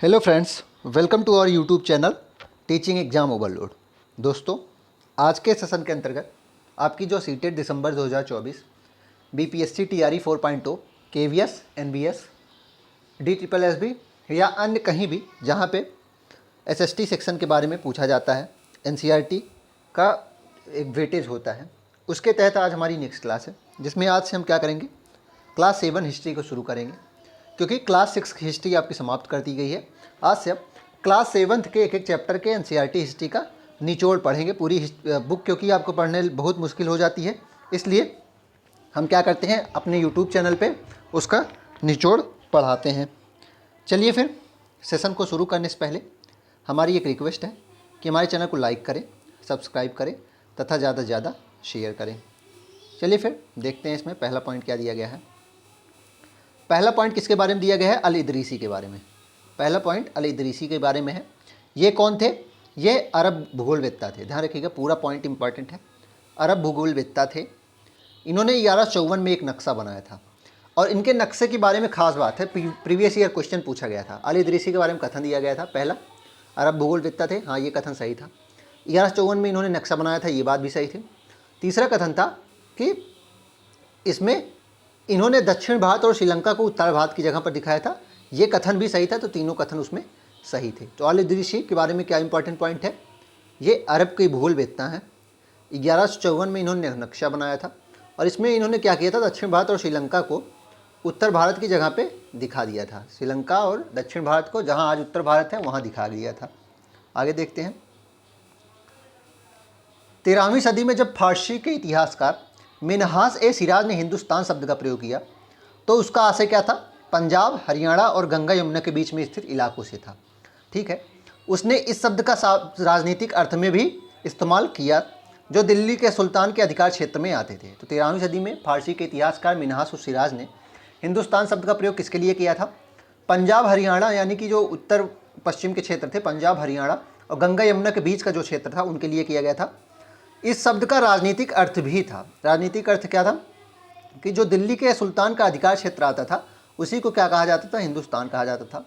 Hello friends, welcome to our YouTube channel teaching exam overload. दोस्तों, आज के session के अंतर्गत आपकी जो CTET December 2024 BPSC TRE 4.0 KVS NBS D triple या अन्य कहीं भी जहां पे एसएसटी सेक्शन के बारे में पूछा जाता है, एनसीईआरटी का एक वेटेज होता है, उसके तहत आज हमारी नेक्स्ट क्लास है, जिसमें आज से हम क्या करेंगे, क्लास 7 हिस्ट्री को शुरू करेंगे। क्योंकि क्लास 6 की हिस्ट्री आपकी समाप्त कर दी गई है, आज से अब क्लास 7 के एक एक चैप्टर के एनसीईआरटी हिस्ट्री का निचोड़ पढ़ेंगे। पूरी बुक क्योंकि आपको पढ़ने बहुत मुश्किल हो जाती है, इसलिए हम क्या करते हैं, अपने यूट्यूब चैनल पे उसका निचोड़ पढ़ाते हैं। चलिए फिर सेशन को शुरू करने से पहले हमारी एक रिक्वेस्ट है कि हमारे चैनल को लाइक करें, सब्सक्राइब करें तथा ज़्यादा से ज़्यादा शेयर करें। चलिए फिर देखते हैं इसमें पहला पॉइंट क्या दिया गया है। पहला पॉइंट किसके बारे में दिया गया है? अल इदरीसी के बारे में। पहला पॉइंट अल इदरीसी के बारे में है। ये कौन थे? ये अरब भूगोलवेत्ता थे। ध्यान रखिएगा, पूरा पॉइंट इंपॉर्टेंट है। अरब भूगोलवेत्ता थे। इन्होंने 1154 में एक नक्शा बनाया था और इनके नक्शे के बारे में खास बात है, प्रीवियस ईयर क्वेश्चन पूछा गया था। अल इदरीसी के बारे में कथन दिया गया था, पहला अरब भूगोलवेत्ता थे, हाँ ये कथन सही था। 1154 में इन्होंने नक्शा बनाया था, ये बात भी सही थी। तीसरा कथन था कि इसमें इन्होंने दक्षिण भारत और श्रीलंका को उत्तर भारत की जगह पर दिखाया था, ये कथन भी सही था। तो तीनों कथन उसमें सही थे। तो अल इदरीसी के बारे में क्या इंपॉर्टेंट पॉइंट है, ये अरब के भूगोलवेत्ता हैं। 1154 में इन्होंने नक्शा बनाया था और इसमें इन्होंने क्या किया था, दक्षिण भारत और श्रीलंका को उत्तर भारत की जगह पे दिखा दिया था। श्रीलंका और दक्षिण भारत को, जहाँ आज उत्तर भारत है, वहाँ दिखा दिया था। आगे देखते हैं। 13वीं सदी में जब फारसी के इतिहासकार मिन्हास ए सिराज ने हिंदुस्तान शब्द का प्रयोग किया तो उसका आशय क्या था? पंजाब, हरियाणा और गंगा यमुना के बीच में स्थित इलाकों से था। ठीक है, उसने इस शब्द का राजनीतिक अर्थ में भी इस्तेमाल किया, जो दिल्ली के सुल्तान के अधिकार क्षेत्र में आते थे। तो 13वीं सदी में फारसी के इतिहासकार मिन्हास उस सिराज ने हिंदुस्तान शब्द का प्रयोग किसके लिए किया था? पंजाब, हरियाणा, यानी कि जो उत्तर पश्चिम के क्षेत्र थे, पंजाब, हरियाणा और गंगा यमुना के बीच का जो क्षेत्र था, उनके लिए किया गया था। इस शब्द का राजनीतिक अर्थ भी था। राजनीतिक अर्थ क्या था कि जो दिल्ली के सुल्तान का अधिकार क्षेत्र आता था, उसी को क्या कहा जाता था? हिंदुस्तान कहा जाता था।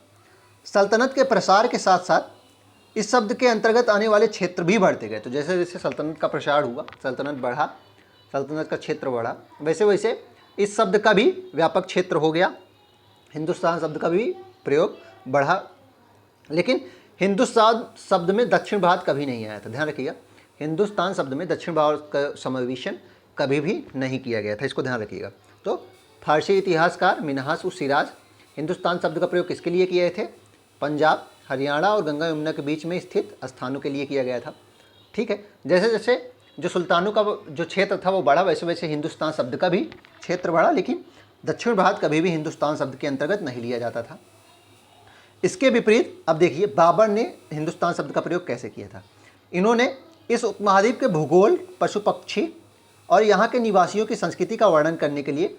सल्तनत के प्रसार के साथ साथ इस शब्द के अंतर्गत आने वाले क्षेत्र भी बढ़ते गए। तो जैसे जैसे सल्तनत का प्रसार हुआ, सल्तनत बढ़ा, सल्तनत का क्षेत्र बढ़ा, वैसे वैसे इस शब्द का भी व्यापक क्षेत्र हो गया। हिंदुस्तान शब्द का भी प्रयोग बढ़ा, लेकिन हिंदुस्तान शब्द में दक्षिण भारत कभी नहीं आया था। ध्यान रखिएगा, हिंदुस्तान शब्द में दक्षिण भारत का समावेशन कभी भी नहीं किया गया था, इसको ध्यान रखिएगा। तो फारसी इतिहासकार मिन्हास उस सिराज हिंदुस्तान शब्द का प्रयोग किसके लिए किए थे? पंजाब, हरियाणा और गंगा यमुना के बीच में स्थित स्थानों के लिए किया गया था। ठीक है, जैसे जैसे जो सुल्तानों का जो क्षेत्र था वो बढ़ा, वैसे वैसे हिंदुस्तान शब्द का भी क्षेत्र बढ़ा, लेकिन दक्षिण भारत कभी भी हिंदुस्तान शब्द के अंतर्गत नहीं लिया जाता था। इसके विपरीत अब देखिए, बाबर ने हिंदुस्तान शब्द का प्रयोग कैसे किया था। इन्होंने इस उपमहाद्वीप के भूगोल, पशु पक्षी और यहाँ के निवासियों की संस्कृति का वर्णन करने के लिए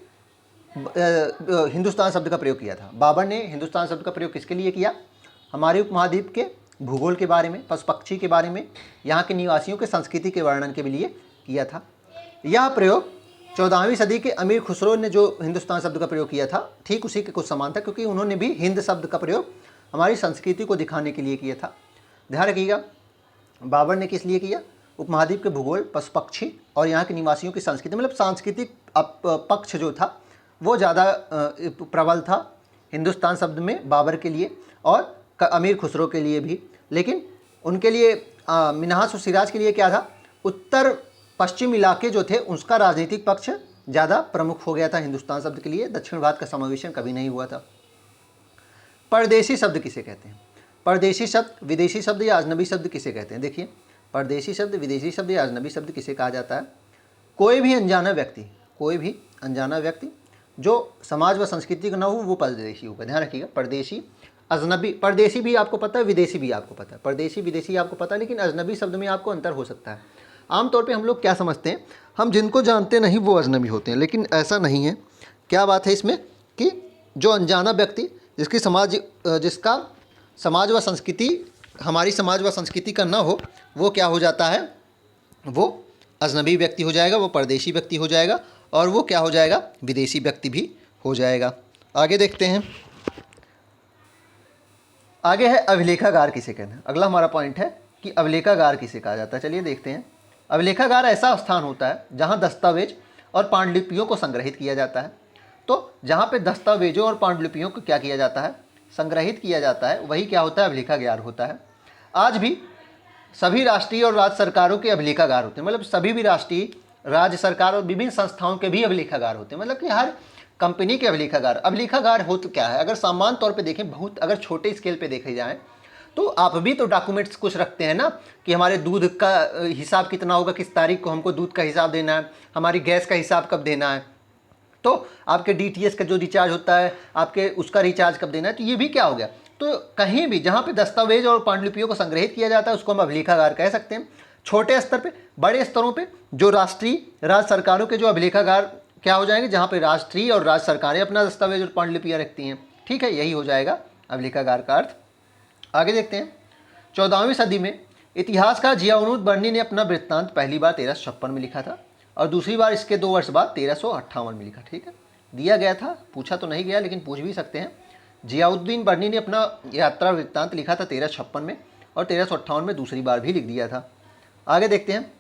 हिंदुस्तान शब्द का प्रयोग किया था। बाबर ने हिंदुस्तान शब्द का प्रयोग किसके लिए किया? हमारे उपमहाद्वीप के भूगोल के बारे में, पशु पक्षी के बारे में, यहाँ के निवासियों के संस्कृति के वर्णन के लिए किया था। यह प्रयोग 14वीं सदी के अमीर खुसरो ने जो हिंदुस्तान शब्द का प्रयोग किया था, ठीक उसी के कुछ समान था, क्योंकि उन्होंने भी हिंद शब्द का प्रयोग हमारी संस्कृति को दिखाने के लिए किया था। ध्यान रखिएगा, बाबर ने किस लिए किया? उपमहाद्वीप के भूगोल, पशु पक्षी और यहाँ के निवासियों की संस्कृति, मतलब सांस्कृतिक पक्ष जो था वो ज़्यादा प्रबल था हिंदुस्तान शब्द में बाबर के लिए और अमीर खुसरो के लिए भी। लेकिन उनके लिए मिन्हास और सिराज के लिए क्या था? उत्तर पश्चिम इलाके जो थे उसका राजनीतिक पक्ष ज़्यादा प्रमुख हो गया था हिंदुस्तान शब्द के लिए। दक्षिण भारत का समावेशन कभी नहीं हुआ था। परदेशी शब्द किसे कहते हैं? परदेशी शब्द, विदेशी शब्द या अजनबी शब्द किसे कहते हैं? देखिए, परदेशी शब्द, विदेशी शब्द या अजनबी शब्द किसे कहा जाता है? कोई भी अनजाना व्यक्ति, कोई भी अनजाना व्यक्ति जो समाज व संस्कृति का न हो, वो परदेशी होगा। ध्यान रखिएगा, परदेशी, अजनबी, परदेशी भी आपको पता है, विदेशी भी आपको पता है, परदेशी विदेशी आपको पता है, लेकिन अजनबी शब्द में आपको अंतर हो सकता है। आमतौर पे हम लोग क्या समझते हैं, हम जिनको जानते नहीं वो अजनबी होते हैं, लेकिन ऐसा नहीं है। क्या बात है इसमें कि जो अनजाना व्यक्ति जिसका समाज व संस्कृति, हमारी समाज व संस्कृति का न हो, वो क्या हो जाता है? वो अजनबी व्यक्ति हो जाएगा, वो परदेशी व्यक्ति हो जाएगा और वो क्या हो जाएगा? विदेशी व्यक्ति भी हो जाएगा। आगे देखते हैं। आगे है अभिलेखागार किसे कहते हैं। अगला हमारा पॉइंट है कि अभिलेखागार किसे कहा जाता है। चलिए देखते हैं। अभिलेखागार ऐसा स्थान होता है जहाँ दस्तावेज और पांडुलिपियों को संग्रहित किया जाता है। तो जहाँ पे दस्तावेजों और पांडुलिपियों को क्या किया जाता है, संग्रहित किया जाता है, वही क्या होता है, अभिलेखागार होता है। आज भी सभी राष्ट्रीय और राज्य सरकारों के अभिलेखागार होते हैं, मतलब सभी भी राष्ट्रीय, राज्य सरकार और विभिन्न संस्थाओं के भी अभिलेखागार होते हैं, मतलब कि हर कंपनी के अभिलेखागार। अभिलेखागार हो तो क्या है, अगर सामान्य तौर पे देखें, बहुत अगर छोटे स्केल पे देखे जाए तो आप भी तो डॉक्यूमेंट्स कुछ रखते हैं ना, कि हमारे दूध का हिसाब कितना होगा, किस तारीख को हमको दूध का हिसाब देना है, हमारी गैस का हिसाब कब देना है, तो आपके DTS का जो रिचार्ज होता है, आपके उसका रिचार्ज कब देना है, तो ये भी क्या हो गया। तो कहीं भी जहाँ पे दस्तावेज और पांडुलिपियों को संग्रहित किया जाता है उसको हम अभिलेखागार कह सकते हैं। छोटे स्तर पे, बड़े स्तरों पे जो राष्ट्रीय राज्य सरकारों के जो अभिलेखागार क्या हो जाएंगे, जहाँ पे राष्ट्रीय और राज्य सरकारें अपना दस्तावेज और पांडुलिपियाँ रखती हैं। ठीक है, यही हो जाएगा अभिलेखागार का अर्थ। आगे देखते हैं। 14वीं सदी में इतिहासकार जियाउद्दीन बर्नी ने अपना वृत्तांत पहली बार 1356 में लिखा था और दूसरी बार इसके 2 वर्ष बाद 1358 में लिखा। ठीक है, दिया गया था, पूछा तो नहीं गया लेकिन पूछ भी सकते हैं। जियाउद्दीन बर्नी ने अपना यात्रा वृत्तांत लिखा था 1356 में और 1358 में दूसरी बार भी लिख दिया था। आगे देखते हैं।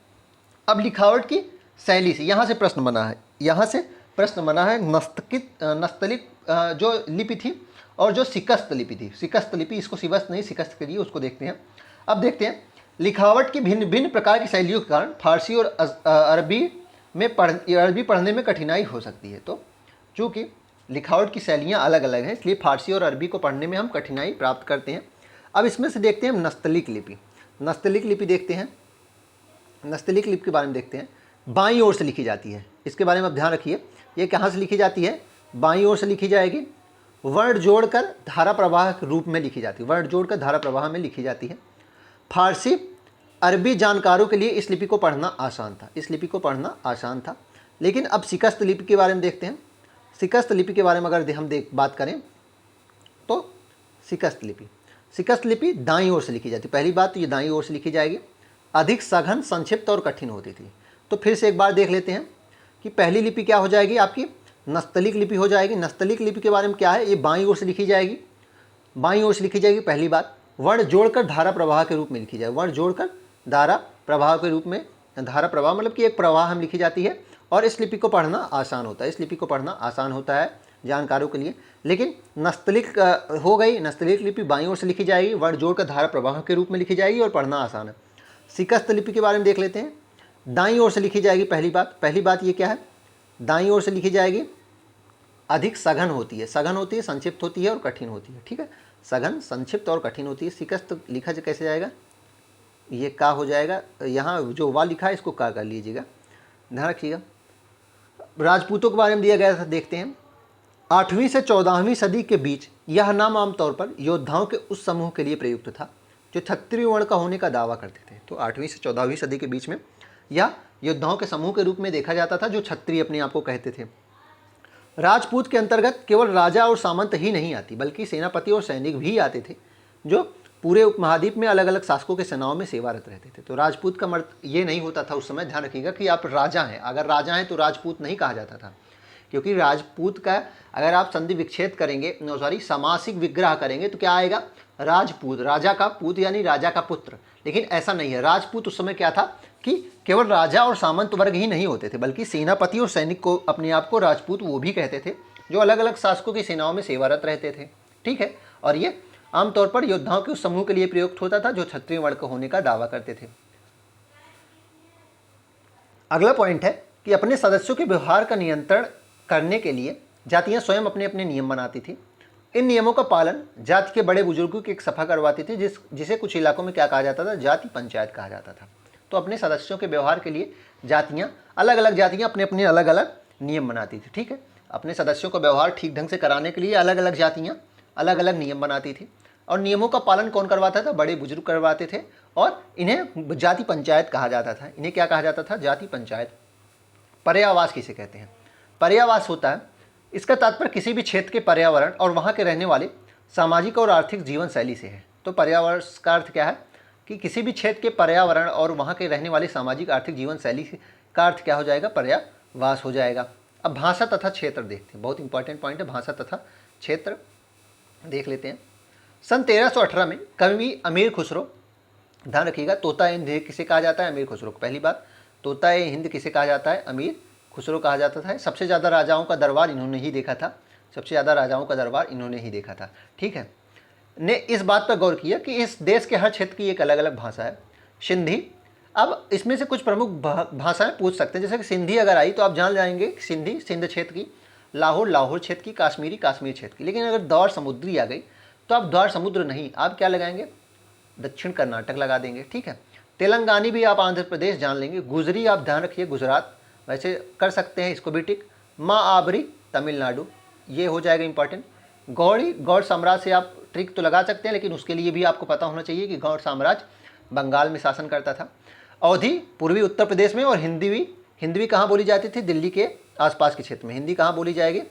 अब लिखावट की शैली से यहाँ से प्रश्न बना है, यहाँ से प्रश्न बना है नस्तलिक जो लिपि थी और जो शिकस्त लिपि थी। शिकस्त लिपि, इसको शिवस्त नहीं शिकस्त करिए, उसको देखते हैं। अब देखते हैं लिखावट की भिन्न भिन्न प्रकार की शैलियों के कारण फारसी और अरबी पढ़ने में कठिनाई हो सकती है। तो चूँकि लिखावट की शैलियाँ अलग अलग हैं, इसलिए फारसी और अरबी को पढ़ने में हम कठिनाई प्राप्त करते हैं। अब इसमें से देखते हैं नस्तलिक लिपि। नस्तलिक लिपि देखते हैं। नस्तलिक लिपि के बारे में देखते हैं। बाईं ओर से लिखी जाती है, इसके बारे में आप ध्यान रखिए। ये कहाँ से लिखी जाती है, बाईं ओर से लिखी जाएगी। वर्ण जोड़कर धारा प्रवाह के रूप में लिखी जाती है, वर्ण जोड़कर धारा प्रवाह में लिखी जाती है। फारसी अरबी जानकारों के लिए इस लिपि को पढ़ना आसान था, इस लिपि को पढ़ना आसान था। लेकिन अब शिकस्त लिपि के बारे में देखते हैं। शिकस्त लिपि के बारे में अगर हम बात करें तो शिकस्त लिपि दाईं ओर से लिखी जाती है। पहली बात तो ये दाईं ओर से लिखी जाएगी, अधिक सघन, संक्षिप्त और कठिन होती थी। तो फिर से एक बार देख लेते हैं कि पहली लिपि क्या हो जाएगी, आपकी नस्तलिक लिपि हो जाएगी। नस्तलिक लिपि के बारे में क्या है, ये बाईं ओर से लिखी जाएगी, बाईं ओर से लिखी जाएगी। पहली बात, वर्ण जोड़कर धारा प्रवाह के रूप में लिखी जाएगी, वर्ण जोड़कर धारा प्रवाह के रूप में, धारा प्रवाह मतलब कि एक प्रवाह हम लिखी जाती है और इस लिपि को पढ़ना आसान होता है, इस लिपि को पढ़ना आसान होता है जानकारों के लिए। लेकिन नस्तलिक हो गई, नस्तलिक लिपि बाईं ओर से लिखी जाएगी, वर्ण जोड़कर धारा प्रवाह के रूप में लिखी जाएगी और पढ़ना आसान है। शिकस्त लिपि के बारे में देख लेते हैं। दाईं ओर से लिखी जाएगी। पहली बात ये क्या है, दाईं ओर से लिखी जाएगी, अधिक सघन होती है, सघन होती है, संक्षिप्त होती है और कठिन होती है। ठीक है, सघन, संक्षिप्त और कठिन होती है। शिकस्त लिखा कैसे जाएगा, ये का हो जाएगा, यहाँ जो वा लिखा है इसको का कर लीजिएगा, ध्यान रखिएगा। राजपूतों के बारे में दिया गया था, देखते हैं। 8वीं से 14वीं सदी के बीच यह नाम आमतौर पर योद्धाओं के उस समूह के लिए प्रयुक्त था जो क्षत्रिय वर्ण का होने का दावा करते थे। तो 8वीं से 14वीं सदी के बीच में यह योद्धाओं के समूह के रूप में देखा जाता था जो क्षत्रिय अपने आप को कहते थे। राजपूत के अंतर्गत केवल राजा और सामंत ही नहीं आती, बल्कि सेनापति और सैनिक भी आते थे जो पूरे उपमहाद्वीप में अलग अलग शासकों के सेनाओं में सेवारत रहते थे। तो राजपूत का मर्द ये नहीं होता था उस समय, ध्यान रखिएगा कि आप राजा हैं, अगर राजा हैं तो राजपूत नहीं कहा जाता था, क्योंकि राजपूत का अगर आप संधि विच्छेद करेंगे, समासिक विग्रह करेंगे तो क्या आएगा, राजपूत, राजा का पूत यानी राजा का पुत्र। लेकिन ऐसा नहीं है, राजपूत उस समय क्या था कि केवल राजा और सामंत वर्ग ही नहीं होते थे, बल्कि सेनापति और सैनिक को अपने आप को राजपूत वो भी कहते थे जो अलग अलग शासकों की सेनाओं में सेवारत रहते थे। ठीक है, और ये आमतौर पर योद्धाओं के उस समूह के लिए प्रयुक्त होता था जो क्षत्रिय वर्ण का होने का दावा करते थे। अगला पॉइंट है कि अपने सदस्यों के व्यवहार का नियंत्रण करने के लिए जातियां स्वयं अपने अपने नियम बनाती थी। इन नियमों का पालन जाति के बड़े बुजुर्गों की एक सभा करवाती थी, जिसे कुछ इलाकों में क्या कहा जाता था, जाति पंचायत कहा जाता था। तो अपने सदस्यों के व्यवहार के लिए जातियाँ, अलग अलग जातियाँ अपने अपने अलग अलग नियम बनाती थी। ठीक है, अपने सदस्यों का व्यवहार ठीक ढंग से कराने के लिए अलग अलग जातियाँ अलग अलग नियम बनाती थी और नियमों का पालन कौन करवाता था, बड़े बुजुर्ग करवाते थे और इन्हें जाति पंचायत कहा जाता था। इन्हें क्या कहा जाता था, जाति पंचायत। पर्यावास किसे कहते हैं, पर्यावास होता है, इसका तात्पर्य किसी भी क्षेत्र के पर्यावरण और वहाँ के रहने वाले सामाजिक और आर्थिक जीवन शैली से है। तो पर्यावास का अर्थ क्या है कि किसी भी क्षेत्र के पर्यावरण और वहाँ के रहने वाले सामाजिक आर्थिक जीवन शैली का अर्थ क्या हो जाएगा, पर्यावास हो जाएगा। अब भाषा तथा क्षेत्र देखते हैं, बहुत इंपॉर्टेंट पॉइंट है, भाषा तथा क्षेत्र देख लेते हैं। सन 1318 में कवि अमीर खुसरो, ध्यान रखिएगा, तोता हिंद किसे कहा जाता है? अमीर खुसरो को। पहली बात, तोता हिंद किसे कहा जाता है? अमीर खुसरो कहा जाता था। सबसे ज़्यादा राजाओं का दरबार इन्होंने ही देखा था, सबसे ज़्यादा राजाओं का दरबार इन्होंने ही देखा था, ठीक है। ने इस बात पर गौर किया कि इस देश के हर क्षेत्र की एक अलग अलग भाषा है, सिंधी। अब इसमें से कुछ प्रमुख भाषाएं पूछ सकते हैं, जैसे कि सिंधी अगर आई तो आप जान जाएंगे सिंधी सिंध क्षेत्र की, लाहौर लाहौर क्षेत्र की, काश्मीरी कश्मीर क्षेत्र की। लेकिन अगर द्वार समुद्री आ गई तो आप द्वार समुद्र नहीं, आप क्या लगाएंगे? दक्षिण कर्नाटक लगा देंगे, ठीक है। तेलंगानी भी आप आंध्र प्रदेश जान लेंगे। गुजरी आप ध्यान रखिए गुजरात, वैसे कर सकते हैं इसको भी टिक। माँ आबरी तमिलनाडु, ये हो जाएगा इंपॉर्टेंट। गौड़ी गौड़ साम्राज्य से आप ट्रिक तो लगा सकते हैं, लेकिन उसके लिए भी आपको पता होना चाहिए कि गौड़ साम्राज्य बंगाल में शासन करता था। अवधी पूर्वी उत्तर प्रदेश में, और हिंदवी कहाँ बोली जाती थी? दिल्ली के आसपास के क्षेत्र में। हिंदी कहाँ बोली जाएगी?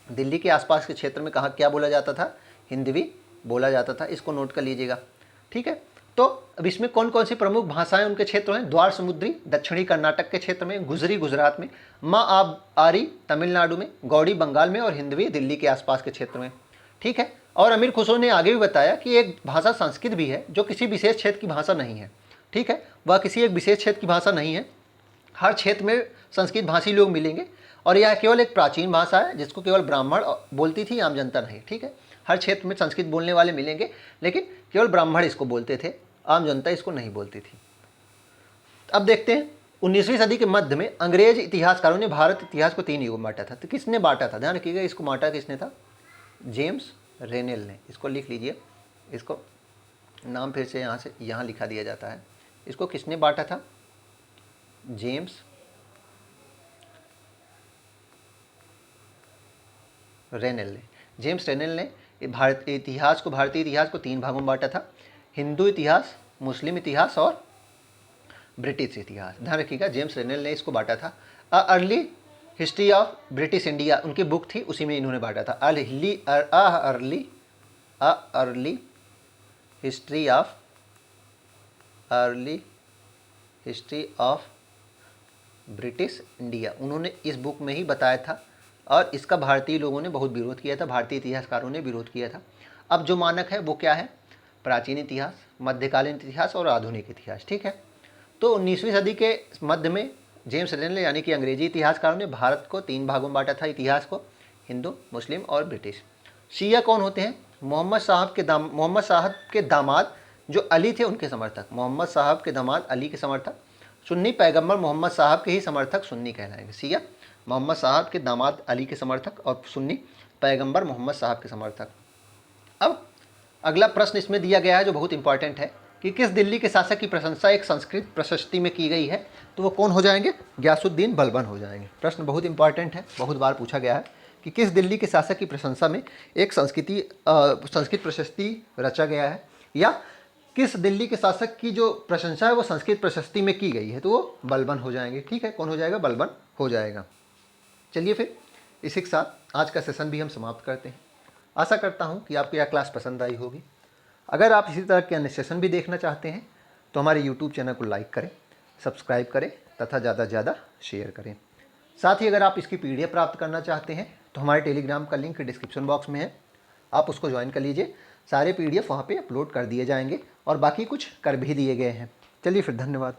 दिल्ली के आसपास के क्षेत्र में कहाँ क्या बोला जाता था? हिंदवी बोला जाता था, इसको नोट कर लीजिएगा, ठीक है। तो अब इसमें कौन कौन सी प्रमुख भाषाएं उनके क्षेत्र में? द्वार समुद्री दक्षिणी कर्नाटक के क्षेत्र में, गुजरी गुजरात में, माँ आरी तमिलनाडु में, गौड़ी बंगाल में, और हिंदवी दिल्ली के आसपास के क्षेत्र में, ठीक है। और अमीर खुसरो ने आगे भी बताया कि एक भाषा संस्कृत भी है जो किसी विशेष क्षेत्र की भाषा नहीं है, ठीक है। वह किसी एक विशेष क्षेत्र की भाषा नहीं है, हर क्षेत्र में संस्कृत भाषी लोग मिलेंगे, और यह केवल एक प्राचीन भाषा है जिसको केवल ब्राह्मण बोलती थी, आम जनता नहीं, ठीक है। हर क्षेत्र में संस्कृत बोलने वाले मिलेंगे, लेकिन केवल ब्राह्मण इसको बोलते थे, आम जनता इसको नहीं बोलती थी। अब देखते हैं 19वीं सदी के मध्य में अंग्रेज इतिहासकारों ने भारत इतिहास को 3 युगों में बांटा था। तो किसने बांटा था? ध्यान रखिएगा, इसको बांटा किसने था? जेम्स रेनेल ने। इसको लिख लीजिए, इसको नाम फिर से यहाँ लिखा दिया जाता है। इसको किसने बांटा था? जेम्स रेनेल ने। जेम्स रेनेल ने भारतीय इतिहास को 3 भागों में बांटा था: हिंदू इतिहास, मुस्लिम इतिहास और ब्रिटिश इतिहास। ध्यान रखिएगा, जेम्स रेनेल ने इसको बांटा था। Early history of British India उनकी बुक थी, उसी में इन्होंने बांटा था। Early history of British India उन्होंने इस बुक में ही बताया था, और इसका भारतीय लोगों ने बहुत विरोध किया था, भारतीय इतिहासकारों ने विरोध किया था। अब जो मानक है वो क्या है? प्राचीन इतिहास, मध्यकालीन इतिहास और आधुनिक इतिहास, ठीक है। तो 19वीं सदी के मध्य में जेम्स रेनेल यानी कि अंग्रेजी इतिहासकारों ने भारत को 3 भागों में बांटा था इतिहास को: हिंदू, मुस्लिम और ब्रिटिश। शिया कौन होते हैं? मोहम्मद साहब के दामाद जो अली थे उनके समर्थक, मोहम्मद साहब के दामाद अली के समर्थक। सुन्नी पैगंबर मोहम्मद साहब के ही समर्थक सुन्नी कहलाएंगे। शिया मोहम्मद साहब के दामाद अली के समर्थक, और सुन्नी पैगंबर मोहम्मद साहब के समर्थक। अब अगला प्रश्न इसमें दिया गया है जो बहुत इंपॉर्टेंट है कि किस दिल्ली के शासक की प्रशंसा एक संस्कृत प्रशस्ति में की गई है? तो वो कौन हो जाएंगे? गयासुद्दीन बलबन हो जाएंगे। प्रश्न बहुत इंपॉर्टेंट है, बहुत बार पूछा गया है कि किस दिल्ली के शासक की प्रशंसा में एक संस्कृत प्रशस्ति रचा गया है, या किस दिल्ली के शासक की जो प्रशंसा है वो संस्कृत प्रशस्ति में की गई है? तो वो बलबन हो जाएंगे, ठीक है। कौन हो जाएगा? बलबन हो जाएगा। चलिए फिर इसी के साथ आज का सेशन भी हम समाप्त करते हैं। आशा करता हूँ कि आपको यह क्लास पसंद आई होगी। अगर आप इसी तरह के अन्य सेशन भी देखना चाहते हैं तो हमारे YouTube चैनल को लाइक करें, सब्सक्राइब करें तथा ज़्यादा से ज़्यादा शेयर करें। साथ ही अगर आप इसकी PDF प्राप्त करना चाहते हैं तो हमारे टेलीग्राम का लिंक डिस्क्रिप्शन बॉक्स में है, आप उसको ज्वाइन कर लीजिए। सारे PDF वहाँ पे अपलोड कर दिए जाएंगे और बाकी कुछ कर भी दिए गए हैं। चलिए फिर, धन्यवाद।